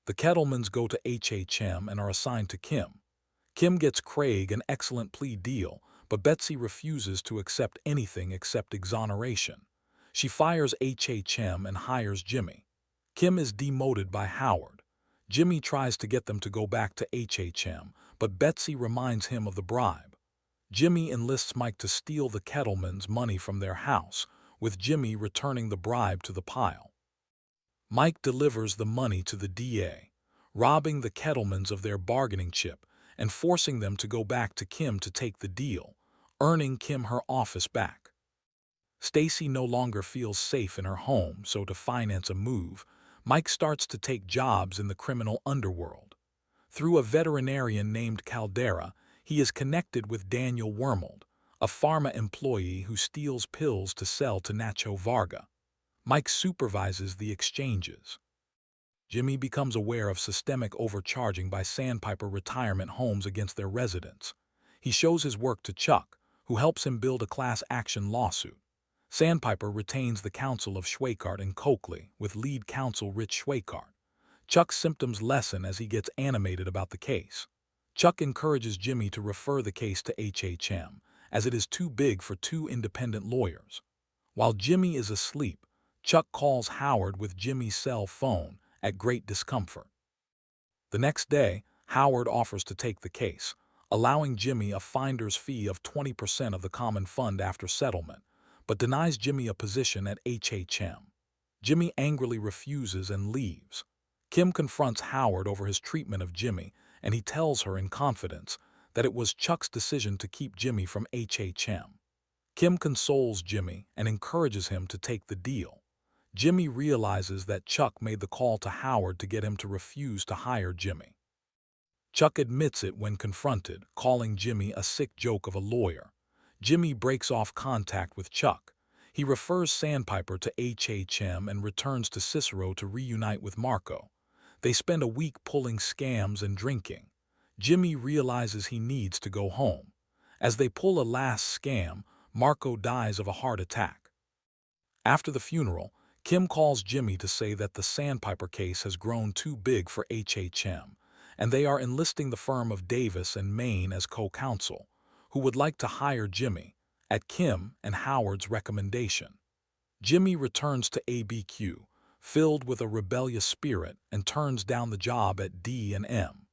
The Kettlemans go to HHM and are assigned to Kim. Kim gets Craig an excellent plea deal, but Betsy refuses to accept anything except exoneration. She fires HHM and hires Jimmy. Kim is demoted by Howard. Jimmy tries to get them to go back to HHM, but Betsy reminds him of the bribe. Jimmy enlists Mike to steal the Kettlemans' money from their house, with Jimmy returning the bribe to the pile. Mike delivers the money to the DA, robbing the Kettlemans of their bargaining chip and forcing them to go back to Kim to take the deal, earning Kim her office back. Stacy no longer feels safe in her home, so to finance a move, Mike starts to take jobs in the criminal underworld. Through a veterinarian named Caldera, he is connected with Daniel Wormold, a pharma employee who steals pills to sell to Nacho Varga. Mike supervises the exchanges. Jimmy becomes aware of systemic overcharging by Sandpiper retirement homes against their residents. He shows his work to Chuck, who helps him build a class action lawsuit. Sandpiper retains the counsel of Schweikart and Coakley, with lead counsel Rich Schweikart. Chuck's symptoms lessen as he gets animated about the case. Chuck encourages Jimmy to refer the case to HHM, as it is too big for two independent lawyers. While Jimmy is asleep, Chuck calls Howard with Jimmy's cell phone, at great discomfort. The next day, Howard offers to take the case, allowing Jimmy a finder's fee of 20% of the common fund after settlement, but denies Jimmy a position at HHM. Jimmy angrily refuses and leaves. Kim confronts Howard over his treatment of Jimmy, and he tells her in confidence that it was Chuck's decision to keep Jimmy from HHM. Kim consoles Jimmy and encourages him to take the deal. Jimmy realizes that Chuck made the call to Howard to get him to refuse to hire Jimmy. Chuck admits it when confronted, calling Jimmy a sick joke of a lawyer. Jimmy breaks off contact with Chuck. He refers Sandpiper to HHM and returns to Cicero to reunite with Marco. They spend a week pulling scams and drinking. Jimmy realizes he needs to go home. As they pull a last scam, Marco dies of a heart attack. After the funeral, Kim calls Jimmy to say that the Sandpiper case has grown too big for HHM, and they are enlisting the firm of Davis and Maine as co-counsel, who would like to hire Jimmy, at Kim and Howard's recommendation. Jimmy returns to ABQ, filled with a rebellious spirit, and turns down the job at D&M.